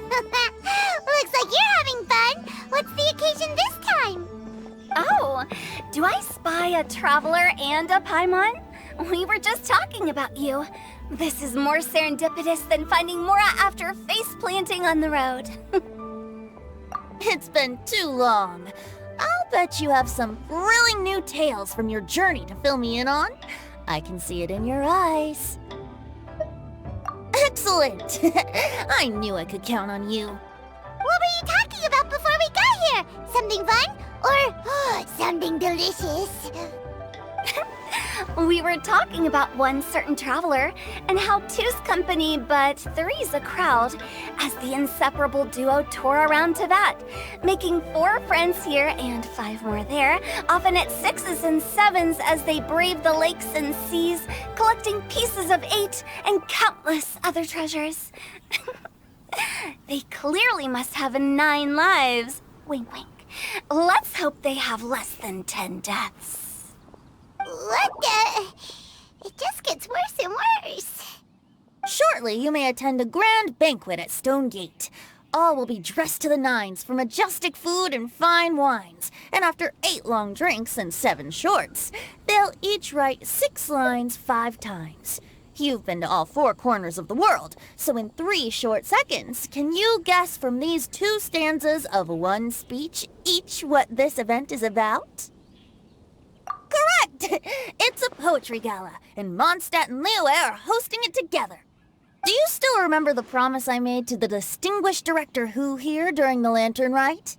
Looks like you're having fun. What's the occasion this time? Oh, do I spy a traveler and a Paimon? We were just talking about you. This is more serendipitous than finding Mora after face planting on the road. It's been too long. I'll bet you have some thrilling new tales from your journey to fill me in on. I can see it in your eyes. Excellent! I knew I could count on you. What were you talking about before we got here? Something fun? Or something delicious? We were talking about one certain traveler, and how two's company but three's a crowd, as the inseparable duo tour around Tibet, making 4 friends here and 5 more there, often at 6s and 7s as they brave the lakes and seas, collecting pieces of 8 and countless other treasures. They clearly must have 9 lives. Wink, wink. Let's hope they have less than 10 deaths. What the? It just gets worse and worse. Shortly, you may attend a grand banquet at Stone Gate. All will be dressed to the nines for majestic food and fine wines. And after 8 long drinks and 7 shorts, they'll each write 6 lines 5 times. You've been to all 4 corners of the world, so in 3 short seconds, can you guess from these 2 stanzas of 1 speech each what this event is about? Correct! It's a poetry gala, and Mondstadt and Liyue are hosting it together. Do you still remember the promise I made to the distinguished director Hu here during the lantern rite?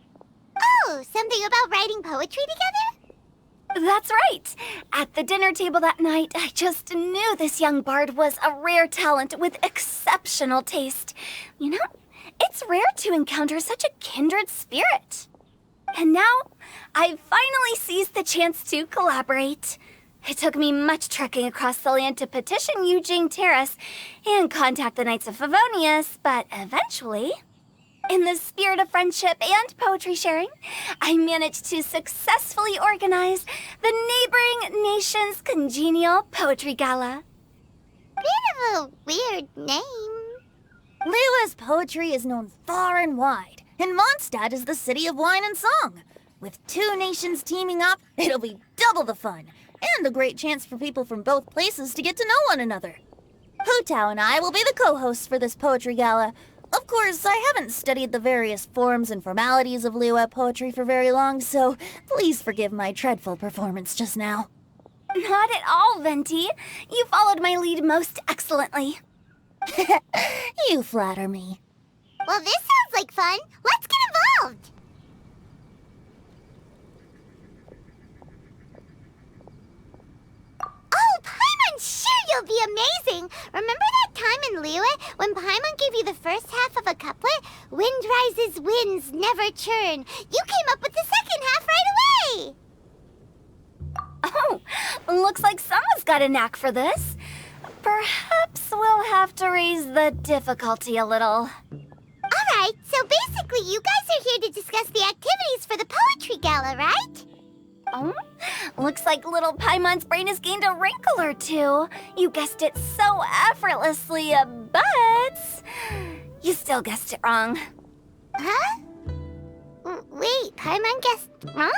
Oh, something about writing poetry together? That's right! At the dinner table that night, I just knew this young bard was a rare talent with exceptional taste. You know, it's rare to encounter such a kindred spirit. And now, I've finally seized the chance to collaborate. It took me much trekking across the land to petition Yujing Terrace and contact the Knights of Favonius, but eventually, in the spirit of friendship and poetry sharing, I managed to successfully organize the neighboring nation's Congenial Poetry Gala. Bit of a weird name. Liyue's poetry is known far and wide, and Mondstadt is the city of wine and song. With 2 nations teaming up, it'll be double the fun, and a great chance for people from both places to get to know one another. Hu Tao and I will be the co-hosts for this poetry gala. Of course, I haven't studied the various forms and formalities of Liyue poetry for very long, so please forgive my dreadful performance just now. Not at all, Venti. You followed my lead most excellently. You flatter me. Well, this sounds like fun. Let's get involved. Oh, Paimon, sure you'll be amazing. Remember that time in Liyue when Paimon gave you the first half of a couplet? Wind rises, winds never churn. You came up with the second half right away. Oh, looks like someone's got a knack for this. Perhaps we'll have to raise the difficulty a little. Alright, so basically you guys are here to discuss the activities for the poetry gala, right? Oh, looks like little Paimon's brain has gained a wrinkle or 2. You guessed it so effortlessly, but you still guessed it wrong. Huh? Wait, Paimon guessed wrong?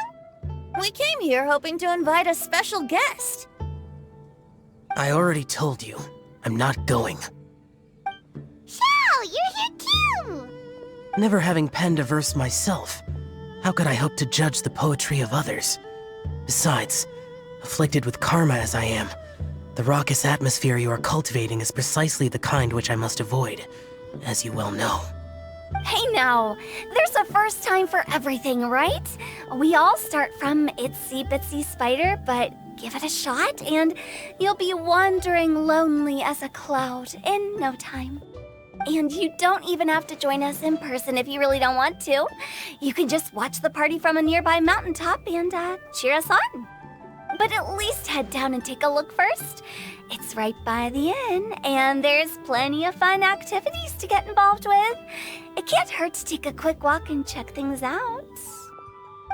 We came here hoping to invite a special guest. I already told you, I'm not going. Xiao, you're here too! Never having penned a verse myself, how could I hope to judge the poetry of others? Besides, afflicted with karma as I am, the raucous atmosphere you are cultivating is precisely the kind which I must avoid, as you well know. Hey now, there's a first time for everything, right? We all start from itsy bitsy spider, but give it a shot and you'll be wandering lonely as a cloud in no time. And you don't even have to join us in person if you really don't want to. You can just watch the party from a nearby mountaintop and cheer us on. But at least head down and take a look first. It's right by the inn, and there's plenty of fun activities to get involved with. It can't hurt to take a quick walk and check things out.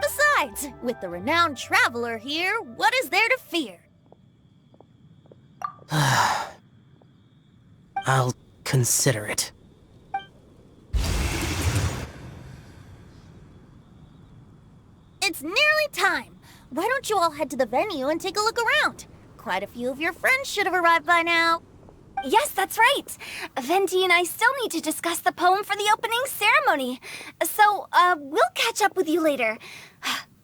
Besides, with the renowned traveler here, what is there to fear? I'll consider it. it's nearly time. Why don't you all head to the venue and take a look around? Quite a few of your friends should have arrived by now. Yes, that's right. Venti and I still need to discuss the poem for the opening ceremony. So, we'll catch up with you later.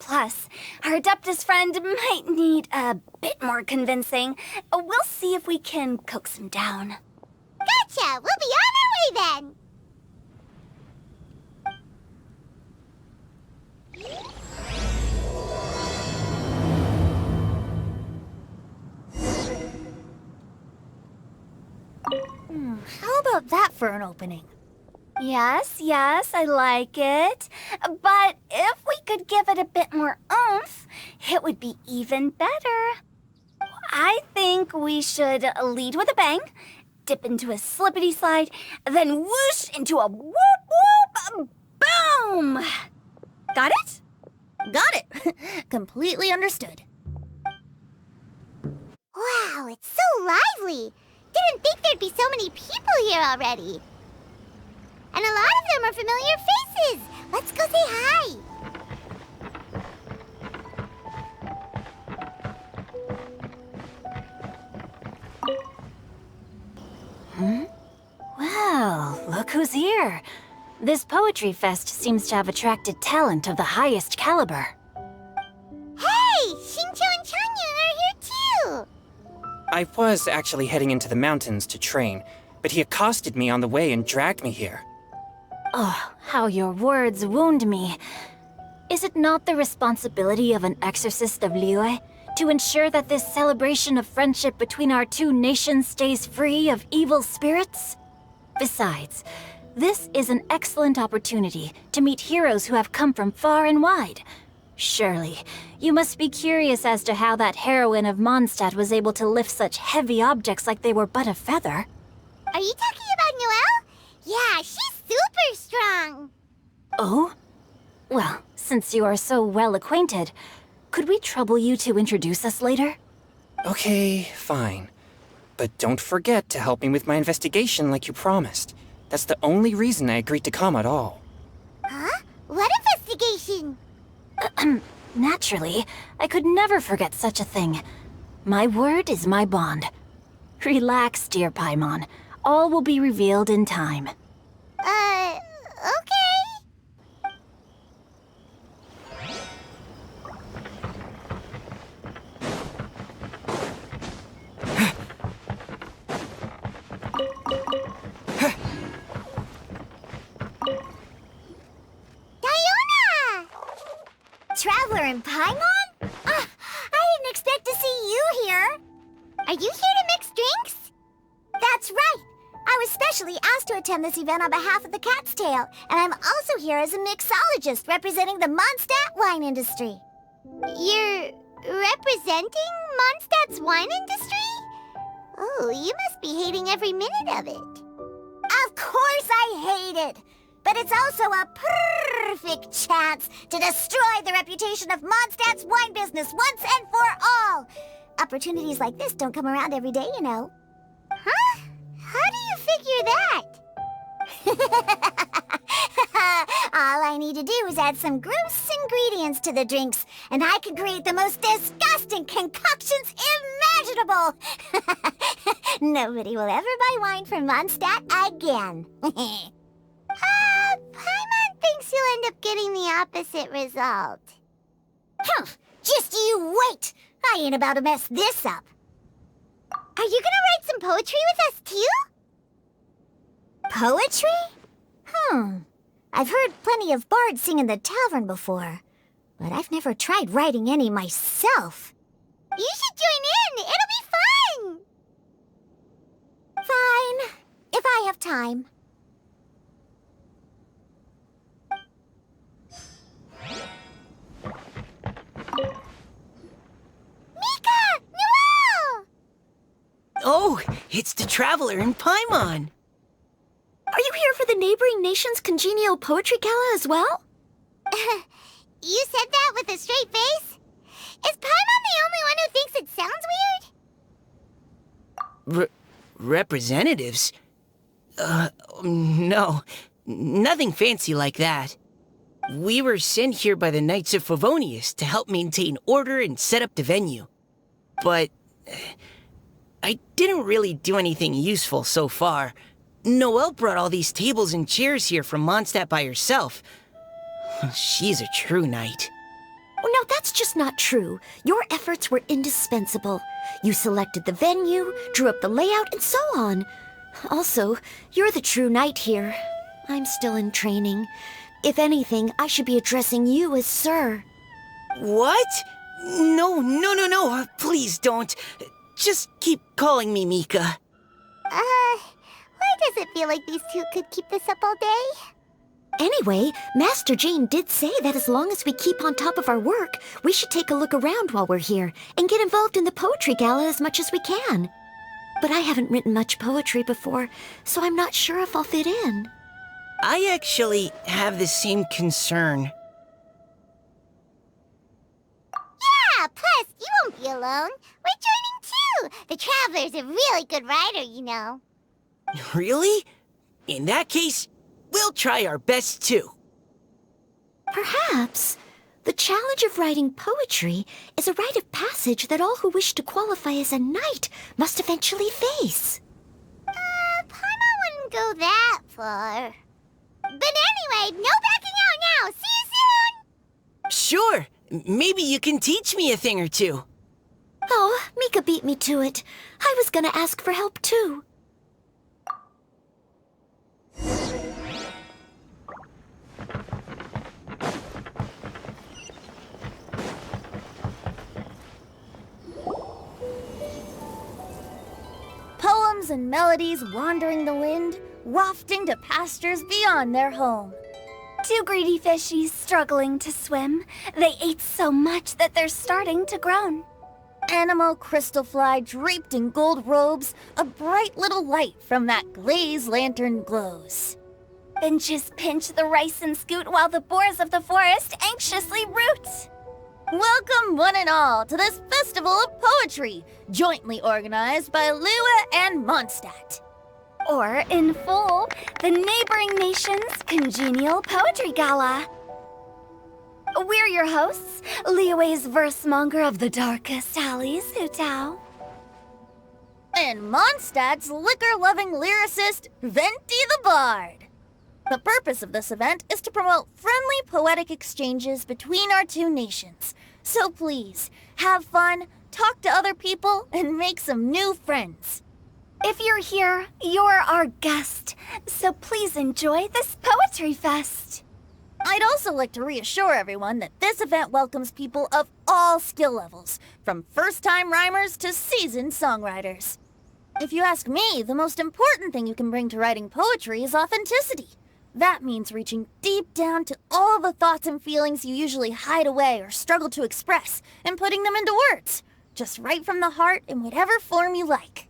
Plus, our Adeptus friend might need a bit more convincing. We'll see if we can coax him down. Gotcha! We'll be on our way then! How about that for an opening? Yes, I like it. But if we could give it a bit more oomph, it would be even better. I think we should lead with a bang, dip into a slippity slide, then whoosh into a whoop whoop boom! Got it? Got it. Completely understood. Wow, it's so lively! Didn't think there'd be so many people here already. And a lot of them are familiar faces. Let's go say hi. Well, look who's here. This poetry fest seems to have attracted talent of the highest caliber. Hey, Shincho and Changyun are here too. I was actually heading into the mountains to train, but he accosted me on the way and dragged me here. Oh, how your words wound me. Is it not the responsibility of an exorcist of Liyue to ensure that this celebration of friendship between our two nations stays free of evil spirits? Besides, this is an excellent opportunity to meet heroes who have come from far and wide. Surely, you must be curious as to how that heroine of Mondstadt was able to lift such heavy objects like they were but a feather. Are you talking about Noelle? Yeah, she's super strong. Oh? Well, since you are so well acquainted, could we trouble you to introduce us later? Okay, fine. But don't forget to help me with my investigation like you promised. That's the only reason I agreed to come at all. Huh? What investigation? Naturally, I could never forget such a thing. My word is my bond. Relax, dear Paimon. All will be revealed in time. Okay. Diona! Traveler in Paimon? I didn't expect to see you here. Are you here to mix drinks? That's right. I was specially asked to attend this event on behalf of the Cat's Tail, and I'm also here as a mixologist representing the Mondstadt wine industry. You're representing Mondstadt's wine industry? Oh, you must be hating every minute of it. Of course I hate it! But it's also a perfect chance to destroy the reputation of Mondstadt's wine business once and for all! Opportunities like this don't come around every day, you know. Huh? How do you figure that? All I need to do is add some gross ingredients to the drinks, and I can create the most disgusting concoctions imaginable! Nobody will ever buy wine from Mondstadt again. Paimon thinks you'll end up getting the opposite result. Just you wait! I ain't about to mess this up. Are you gonna write some poetry with us, too? Poetry? I've heard plenty of bards sing in the tavern before, but I've never tried writing any myself. You should join in! It'll be fun! Fine, if I have time. Mika! Noelle! Oh, it's the Traveler in Paimon! Are you here for the neighboring nation's Congenial Poetry Gala as well? You said that with a straight face? Is Paimon the only one who thinks it sounds weird? Representatives? No. Nothing fancy like that. We were sent here by the Knights of Favonius to help maintain order and set up the venue. But I didn't really do anything useful so far. Noelle brought all these tables and chairs here from Mondstadt by herself. She's a true knight. Oh, no, that's just not true. Your efforts were indispensable. You selected the venue, drew up the layout, and so on. Also, you're the true knight here. I'm still in training. If anything, I should be addressing you as Sir. What? No. Please don't. Just keep calling me Mika. Why does it feel like these two could keep this up all day? Anyway, Master Jane did say that as long as we keep on top of our work, we should take a look around while we're here and get involved in the poetry gala as much as we can. But I haven't written much poetry before, so I'm not sure if I'll fit in. I actually have the same concern. Yeah, plus, you won't be alone. We're joining too. The Traveler's a really good writer, you know. Really? In that case, we'll try our best too. Perhaps. The challenge of writing poetry is a rite of passage that all who wish to qualify as a knight must eventually face. Paimon wouldn't go that far. But anyway, no backing out now. See you soon! Sure. Maybe you can teach me a thing or two. Oh, Mika beat me to it. I was gonna ask for help too. Poems and melodies wandering the wind, wafting to pastures beyond their home. Two greedy fishies struggling to swim. They ate so much that they're starting to groan. Animal crystal fly draped in gold robes, a bright little light from that glazed lantern glows. Finches pinch the rice and scoot while the boars of the forest anxiously root. Welcome one and all to this festival of poetry, jointly organized by Liyue and Mondstadt. Or, in full, the neighboring nation's Congenial Poetry Gala. We're your hosts, Liyue's versemonger of the darkest alleys, Hutao. And Mondstadt's liquor-loving lyricist, Venti the Bard. The purpose of this event is to promote friendly poetic exchanges between our two nations. So please, have fun, talk to other people, and make some new friends. If you're here, you're our guest, so please enjoy this poetry fest. I'd also like to reassure everyone that this event welcomes people of all skill levels, from first-time rhymers to seasoned songwriters. If you ask me, the most important thing you can bring to writing poetry is authenticity. That means reaching deep down to all the thoughts and feelings you usually hide away or struggle to express, and putting them into words, just right from the heart in whatever form you like.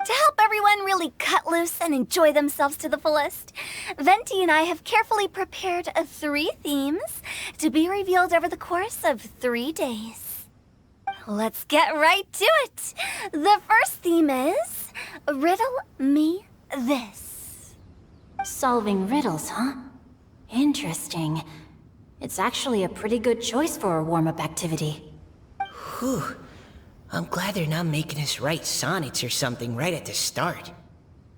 To help everyone really cut loose and enjoy themselves to the fullest, Venti and I have carefully prepared 3 themes to be revealed over the course of 3 days. Let's get right to it. The first theme is Riddle Me This. Solving riddles, huh? Interesting. It's actually a pretty good choice for a warm-up activity. Whew. I'm glad they're not making us write sonnets or something right at the start.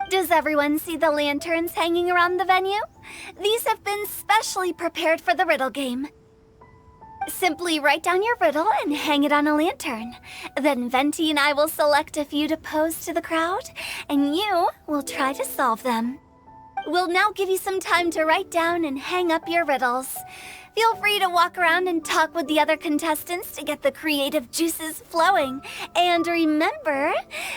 Does everyone see the lanterns hanging around the venue? These have been specially prepared for the riddle game. Simply write down your riddle and hang it on a lantern. Then Venti and I will select a few to pose to the crowd, and you will try to solve them. We'll now give you some time to write down and hang up your riddles. Feel free to walk around and talk with the other contestants to get the creative juices flowing. And remember,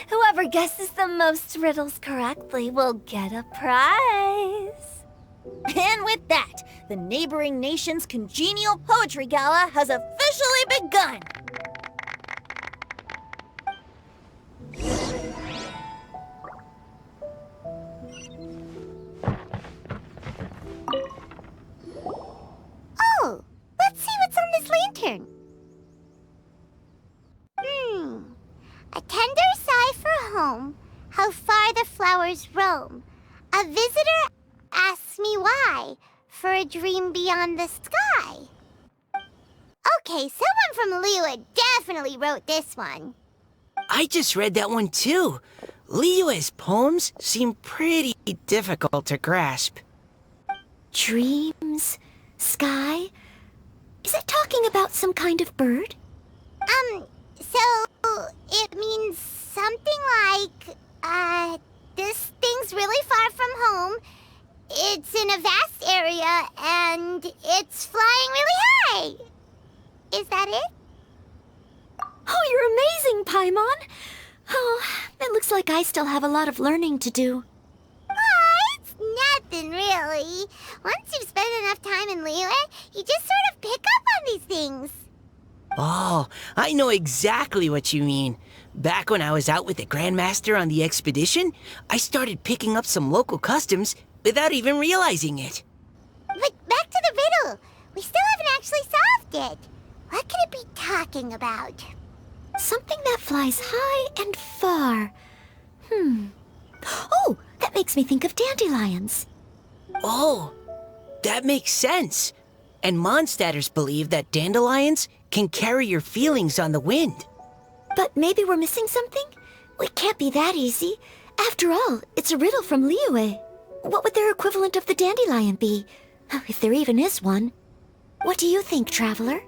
whoever guesses the most riddles correctly will get a prize. And with that, the neighboring nation's Congenial Poetry Gala has officially begun! Oh, let's see what's on this lantern. A tender sigh for home, how far the flowers roam. A visitor asks me why. for a dream beyond the sky. Okay, someone from Liyue definitely wrote this one. I just read that one too. Liyue's poems seem pretty difficult to grasp. Dreams? Sky? Is it talking about some kind of bird? So it means something like, this thing's really far from home. It's in a vast area, and it's flying really high. Is that it? Oh, you're amazing, Paimon! Oh, it looks like I still have a lot of learning to do. Oh, it's nothing really. Once you've spent enough time in Liyue, you just sort of pick up on these things. Oh, I know exactly what you mean. Back when I was out with the Grandmaster on the expedition, I started picking up some local customs without even realizing it. But back to the riddle. We still haven't actually solved it. What could it be talking about? Something that flies high and far. Oh, that makes me think of dandelions. Oh, that makes sense. And Mondstadters believe that dandelions can carry your feelings on the wind. But maybe we're missing something? It can't be that easy. After all, it's a riddle from Liyue. What would their equivalent of the dandelion be? If there even is one. What do you think, Traveler?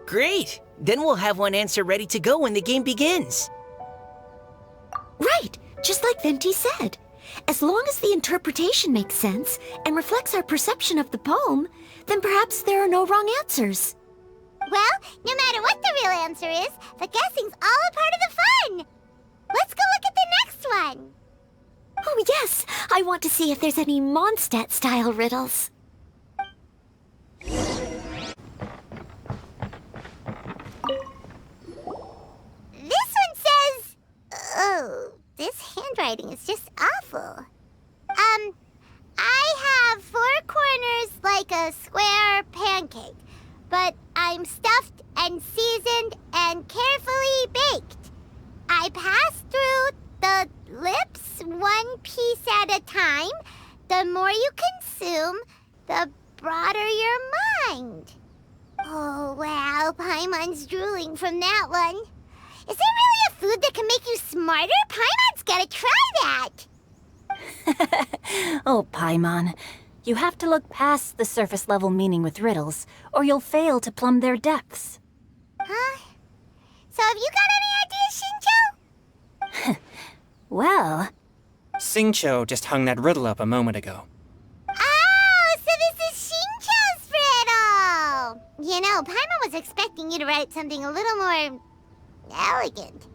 Great! Then we'll have one answer ready to go when the game begins. Right, just like Venti said. As long as the interpretation makes sense and reflects our perception of the poem, then perhaps there are no wrong answers. Well, no matter what the real answer is, the guessing's all a part of the fun. Let's go look at the next one. Oh yes, I want to see if there's any Mondstadt-style riddles. This one says... Oh, this handwriting is just awful. I have 4 corners like a square pancake, but I'm stuffed and seasoned and carefully baked. I pass through the lips 1 piece at a time. The more you consume, the broader your mind. Oh, wow, Paimon's drooling from that one. Is there really a food that can make you smarter? Paimon's gotta try that! Oh, Paimon. You have to look past the surface-level meaning with riddles, or you'll fail to plumb their depths. Huh? So have you got any ideas, Shincho? Well, Xingqiu just hung that riddle up a moment ago. Oh, so this is Shincho's riddle! You know, Paimon was expecting you to write something a little more... elegant.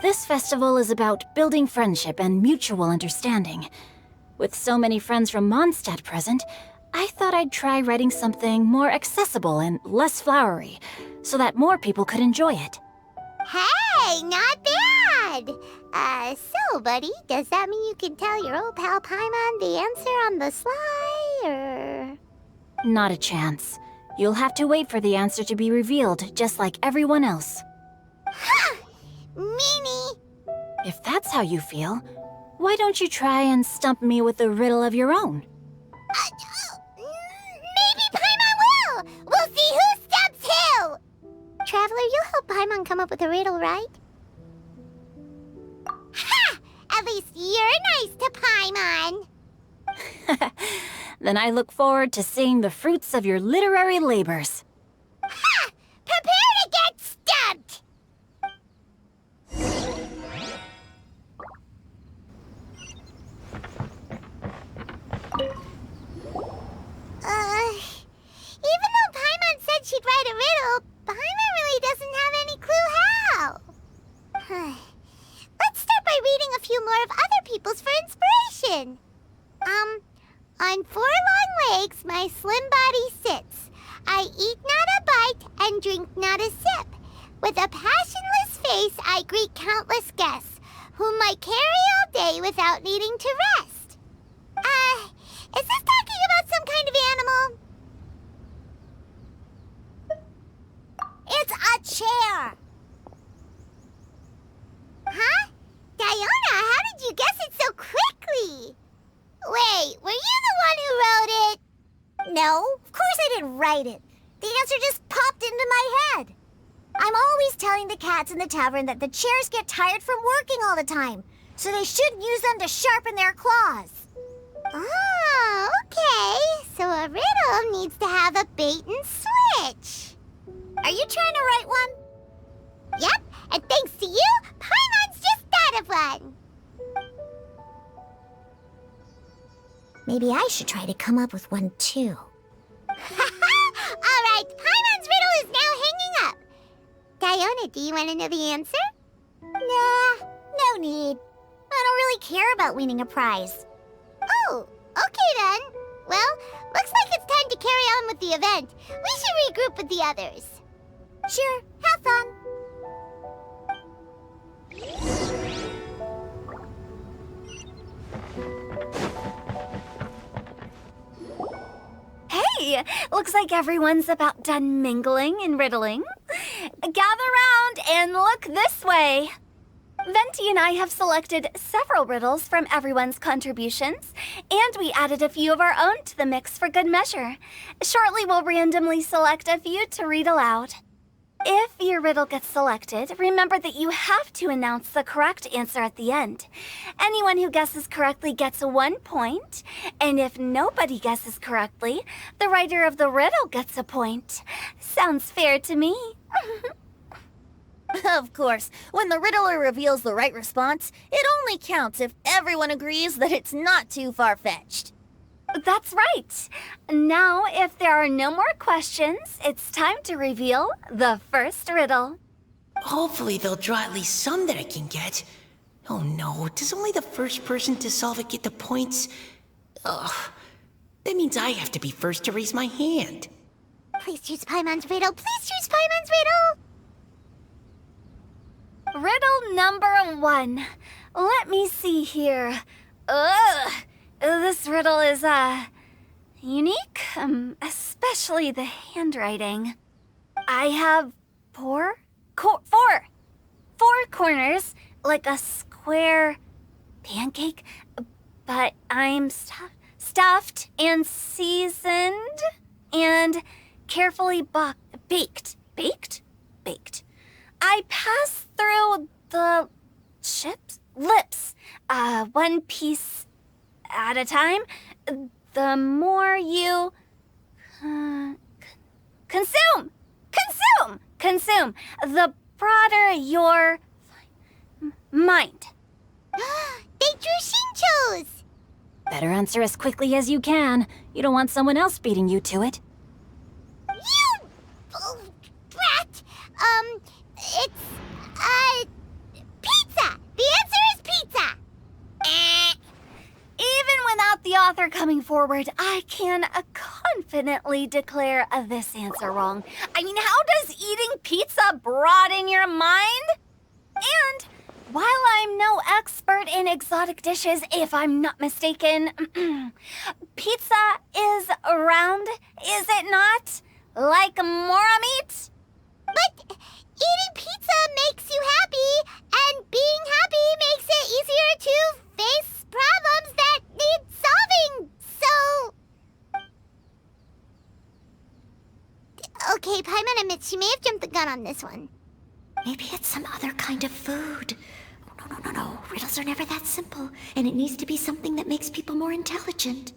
this festival is about building friendship and mutual understanding. With so many friends from Mondstadt present, I thought I'd try writing something more accessible and less flowery, so that more people could enjoy it. Hey, not bad! So, buddy, does that mean you can tell your old pal Paimon the answer on the sly, or...? Not a chance. You'll have to wait for the answer to be revealed, just like everyone else. Ha! Meanie! If that's how you feel, why don't you try and stump me with a riddle of your own? Maybe Paimon will! We'll see who stumps who! Traveler, you'll help Paimon come up with a riddle, right? Ha! At least you're nice to Paimon! Then I look forward to seeing the fruits of your literary labors. Ha! Prepare to get stumped! Even though Paimon said she'd write a riddle, Paimon really doesn't have any clue how. Let's start by reading a few more of other people's for inspiration. On 4 long legs my slim body sits. I eat not a bite and drink not a sip. With a passionless face I greet countless guests, whom I carry all day without needing to rest. Is this talking about some kind of animal? It's a chair. Huh? Diona, how did you guess it so quickly? Wait, No, of course I didn't write it. The answer just popped into my head. I'm always telling the cats in the tavern that the chairs get tired from working all the time, so they shouldn't use them to sharpen their claws. Oh, okay. So a riddle needs to have a bait and switch. Are you trying to write one? Yep, and thanks to you, Paimon's just thought of one. Maybe I should try to come up with one too. All right, Paimon's riddle is now hanging up. Diona, do you want to know the answer? Nah, no need. I don't really care about winning a prize. Oh, okay then. Well, looks like it's time to carry on with the event. We should regroup with the others. Sure, have fun. Hey, looks like everyone's about done mingling and riddling. Gather round and look this way. Venti and I have selected several riddles from everyone's contributions, and we added a few of our own to the mix for good measure. Shortly, we'll randomly select a few to read aloud. If your riddle gets selected, remember that you have to announce the correct answer at the end. Anyone who guesses correctly gets 1 point, and if nobody guesses correctly, the writer of the riddle gets a point. Sounds fair to me. Of course, when the riddler reveals the right response, it only counts if everyone agrees that it's not too far-fetched. That's right. Now, if there are no more questions, it's time to reveal the first riddle. Hopefully they'll draw at least some that I can get. Oh no, does only the first person to solve it get the points? Ugh, that means I have to be first to raise my hand. Please choose Paimon's riddle. Please choose Paimon's riddle. Riddle number 1. Let me see here. Ugh. This riddle is, unique, especially the handwriting. I have four corners, like a square pancake, but I'm stuffed and seasoned and carefully baked. I pass through the lips, one piece at a time. The more you consume, the broader your mind. They drew Shinchos! Better answer as quickly as you can. You don't want someone else beating you to it. You! Oh, brat! It's, pizza! The answer is pizza! Even without the author coming forward, I can confidently declare this answer wrong. I mean, how does eating pizza broaden your mind? And while I'm no expert in exotic dishes, if I'm not mistaken, pizza is round, is it not? Like mora meat? But eating pizza makes you happy, and being happy makes it easier to face problems that need solving, so... Okay, Paimon admits she may have jumped the gun on this one. Maybe it's some other kind of food. No. Riddles are never that simple, and it needs to be something that makes people more intelligent.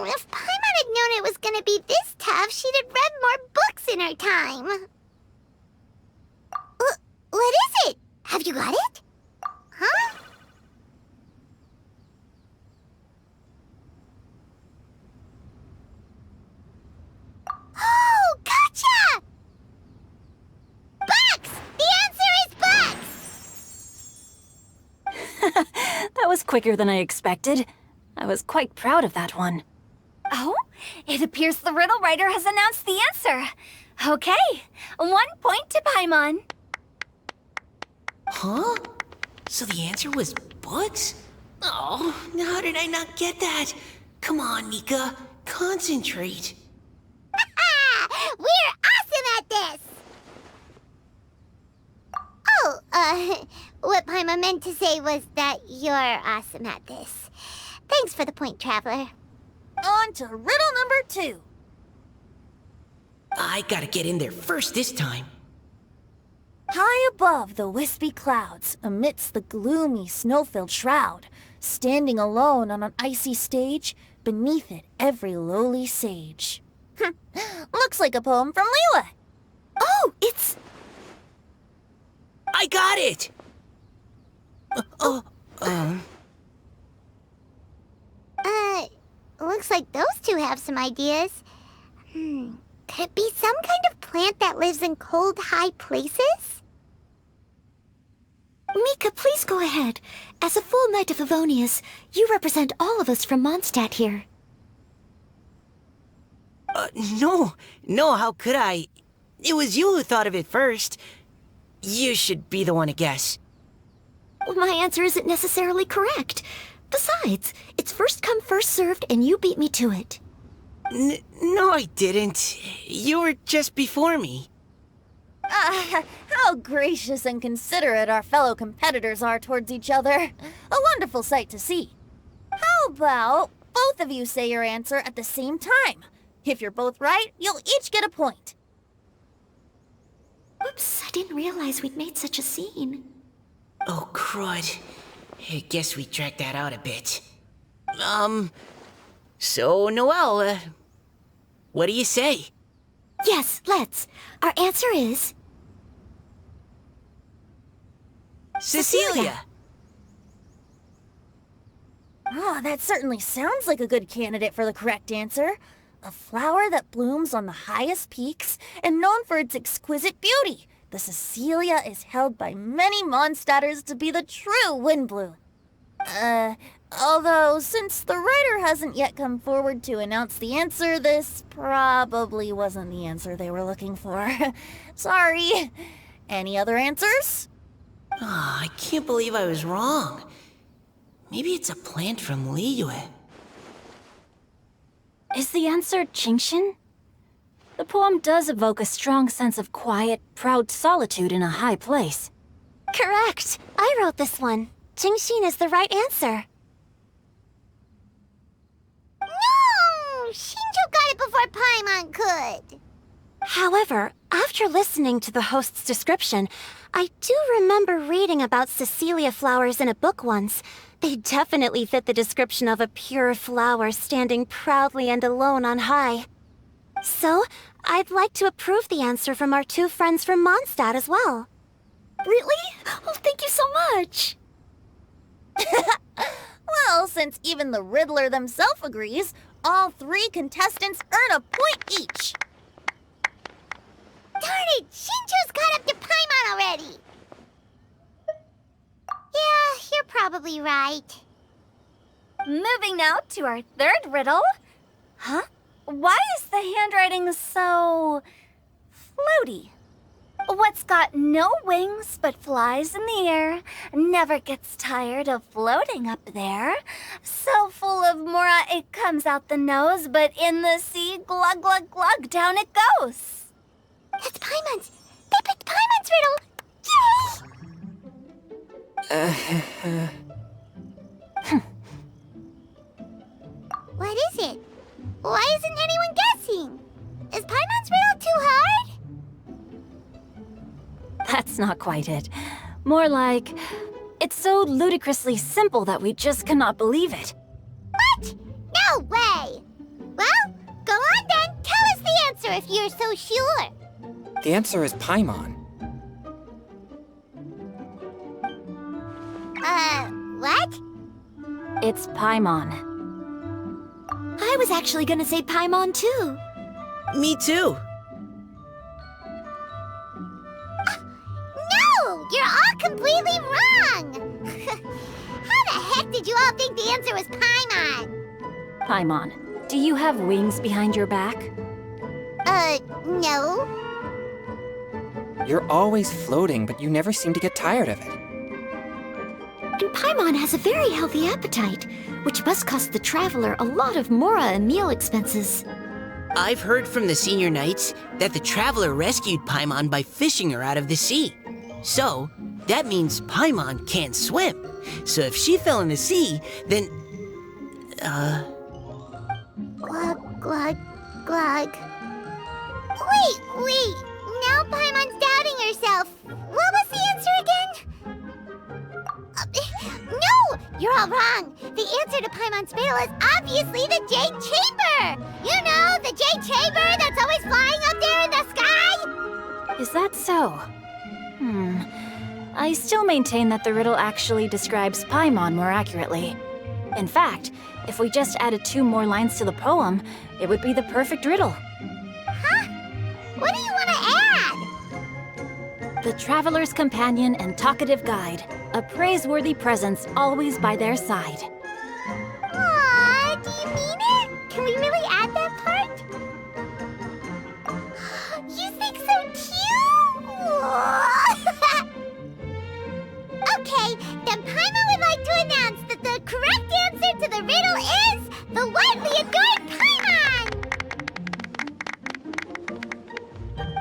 If Paimon had known it was gonna be this tough, she'd have read more books in her time. What is it? Have you got it? Huh? Oh, gotcha! Bucks! The answer is bucks! That was quicker than I expected. I was quite proud of that one. Oh, it appears the riddle writer has announced the answer. Okay, 1 point to Paimon. Huh? So the answer was bugs? Oh, how did I not get that? Come on, Nika, concentrate. We're awesome at this! Oh, what Paimon meant to say was that you're awesome at this. Thanks for the point, Traveler. On to riddle number 2. I gotta get in there first this time. High above the wispy clouds, amidst the gloomy snow-filled shroud, standing alone on an icy stage, beneath it every lowly sage. Looks like a poem from Liyue. Oh, it's... I got it! Looks like those two have some ideas. Could it be some kind of plant that lives in cold, high places? Mika, please go ahead. As a full Knight of Favonius, you represent all of us from Mondstadt here. No, how could I? It was you who thought of it first. You should be the one to guess. My answer isn't necessarily correct. Besides, it's first come, first served, and you beat me to it. No, I didn't. You were just before me. How gracious and considerate our fellow competitors are towards each other. A wonderful sight to see. How about both of you say your answer at the same time? If you're both right, you'll each get a point. Oops, I didn't realize we'd made such a scene. Oh, crud. I guess we dragged that out a bit. So, Noelle, what do you say? Yes, let's. Our answer is... Cecilia! Oh, that certainly sounds like a good candidate for the correct answer. A flower that blooms on the highest peaks and known for its exquisite beauty. The Cecilia is held by many Mondstadters to be the true Windblue. Although, since the writer hasn't yet come forward to announce the answer, this probably wasn't the answer they were looking for. Sorry. Any other answers? Oh, I can't believe I was wrong. Maybe it's a plant from Liyue. Is the answer Genshin? The poem does evoke a strong sense of quiet, proud solitude in a high place. Correct. I wrote this one. Genshin is the right answer. No! Shinjo got it before Paimon could. However, after listening to the host's description, I do remember reading about Cecilia flowers in a book once. They definitely fit the description of a pure flower standing proudly and alone on high. So, I'd like to approve the answer from our two friends from Mondstadt as well. Really? Oh, thank you so much. Well, since even the Riddler themselves agrees, all 3 contestants earn a point each. Darn it! Shinjo's caught up to Paimon already! Yeah, you're probably right. Moving now to our third riddle. Huh? Why is the handwriting so... floaty? What's got no wings but flies in the air, never gets tired of floating up there. So full of mora it comes out the nose, but in the sea, glug glug glug, down it goes. That's Paimon's! They picked Paimon's riddle! Yay! What is it? Why isn't anyone guessing? Is Paimon's riddle too hard? That's not quite it. More like, it's so ludicrously simple that we just cannot believe it. What? No way! Well, go on then. Tell us the answer if you're so sure. The answer is Paimon. What? It's Paimon. I was actually gonna say Paimon too. Me too. No! You're all completely wrong! How the heck did you all think the answer was Paimon? Paimon, do you have wings behind your back? No. You're always floating, but you never seem to get tired of it. And Paimon has a very healthy appetite, which must cost the traveler a lot of mora and meal expenses. I've heard from the senior knights that the traveler rescued Paimon by fishing her out of the sea. So, that means Paimon can't swim. So if she fell in the sea, then... Glug, glug, glug. Wait. Now Paimon's doubting herself. What was the answer again? No! You're all wrong. The answer to Paimon's riddle is obviously the Jade Chamber! You know, the Jade Chamber that's always flying up there in the sky? Is that so? I still maintain that the riddle actually describes Paimon more accurately. In fact, if we just added 2 more lines to the poem, it would be the perfect riddle. Huh? What do you want to add? The traveler's companion and talkative guide, a praiseworthy presence always by their side. Aw, do you mean it? Can we really add that part? You think so too? Okay, then Paimon would like to announce that the correct answer to the riddle is the widely adored Paimon!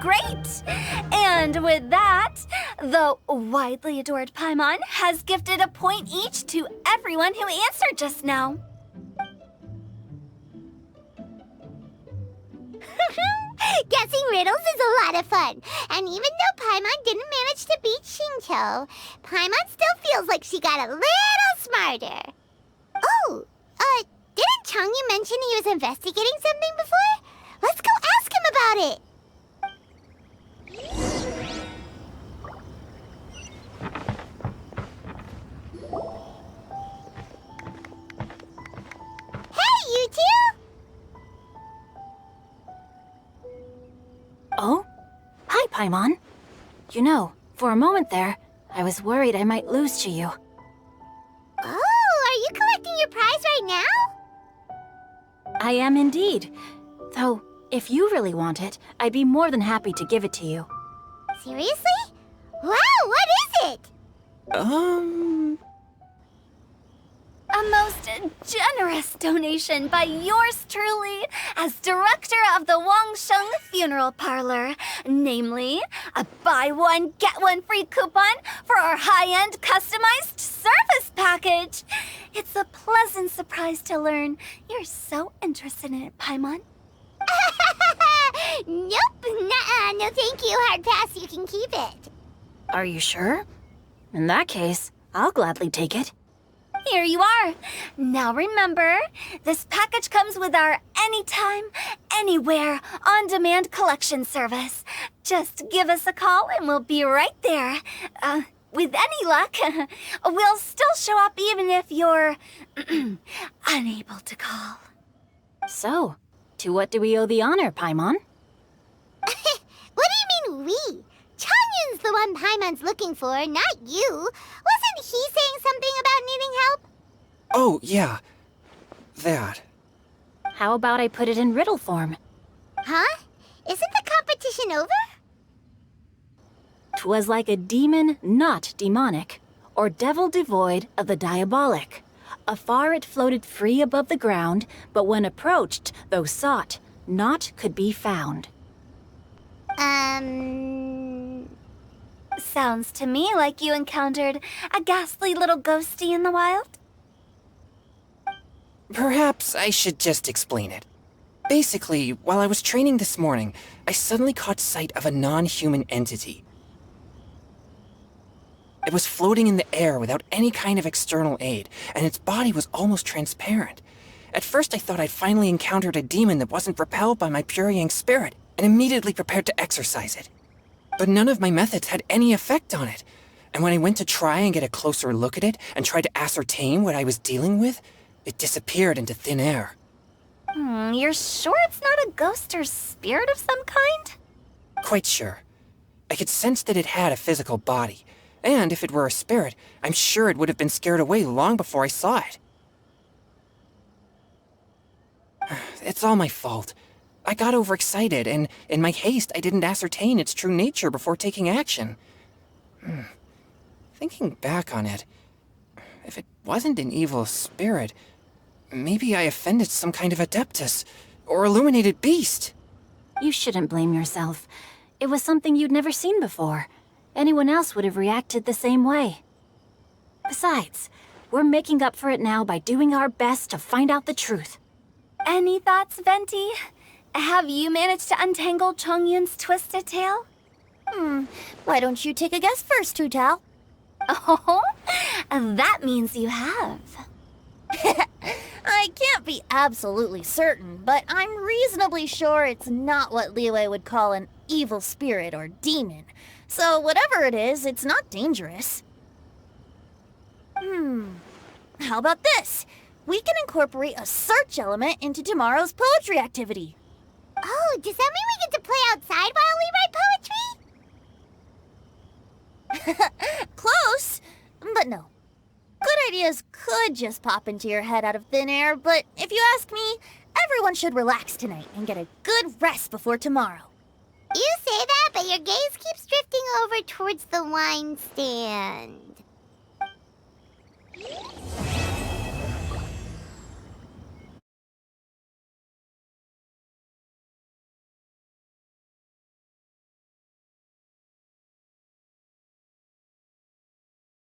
Great! And with that, the widely adored Paimon has gifted a point each to everyone who answered just now. Guessing riddles is a lot of fun. And even though Paimon didn't manage to beat Shinto, Paimon still feels like she got a little smarter. Oh, didn't Changyu mention he was investigating something before? Let's go ask him about it. Hey, you two! Oh? Hi, Paimon. You know, for a moment there, I was worried I might lose to you. Oh, are you collecting your prize right now? I am indeed. Though, if you really want it, I'd be more than happy to give it to you. Seriously? Wow, what is it? A most generous donation by yours truly as director of the Wangsheng Funeral Parlor. Namely, a buy one, get one free coupon for our high-end customized service package. It's a pleasant surprise to learn you're so interested in it, Paimon. Nope, nuh-uh, no thank you, hard pass, you can keep it. Are you sure? In that case, I'll gladly take it. Here you are. Now remember, this package comes with our anytime, anywhere, on-demand collection service. Just give us a call and we'll be right there. With any luck, we'll still show up even if you're unable to call. So, to what do we owe the honor, Paimon? What do you mean we? Changyun's the one Paimon's looking for, not you. Wasn't he saying something about needing help? Oh, yeah. That. How about I put it in riddle form? Huh? Isn't the competition over? 'Twas like a demon not demonic, or devil devoid of the diabolic. Afar it floated free above the ground, but when approached, though sought, naught could be found. Sounds to me like you encountered a ghastly little ghosty in the wild. Perhaps I should just explain it. Basically, while I was training this morning, I suddenly caught sight of a non-human entity. It was floating in the air without any kind of external aid, and its body was almost transparent. At first I thought I'd finally encountered a demon that wasn't repelled by my pure yang spirit, and immediately prepared to exorcise it. But none of my methods had any effect on it, and when I went to try and get a closer look at it and try to ascertain what I was dealing with, it disappeared into thin air. You're sure it's not a ghost or spirit of some kind? Quite sure. I could sense that it had a physical body, and if it were a spirit, I'm sure it would have been scared away long before I saw it. It's all my fault. I got overexcited, and in my haste, I didn't ascertain its true nature before taking action. Thinking back on it, if it wasn't an evil spirit, maybe I offended some kind of adeptus, or illuminated beast. You shouldn't blame yourself. It was something you'd never seen before. Anyone else would have reacted the same way. Besides, we're making up for it now by doing our best to find out the truth. Any thoughts, Venti? Have you managed to untangle Chongyun's twisted tail? Why don't you take a guess first, Tutal? Oh, that means you have. I can't be absolutely certain, but I'm reasonably sure it's not what Liyue would call an evil spirit or demon. So whatever it is, it's not dangerous. How about this? We can incorporate a search element into tomorrow's poetry activity. Oh, does that mean we get to play outside while we write poetry? Close, but no. Good ideas could just pop into your head out of thin air, but if you ask me, everyone should relax tonight and get a good rest before tomorrow. You say that, but your gaze keeps drifting over towards the wine stand.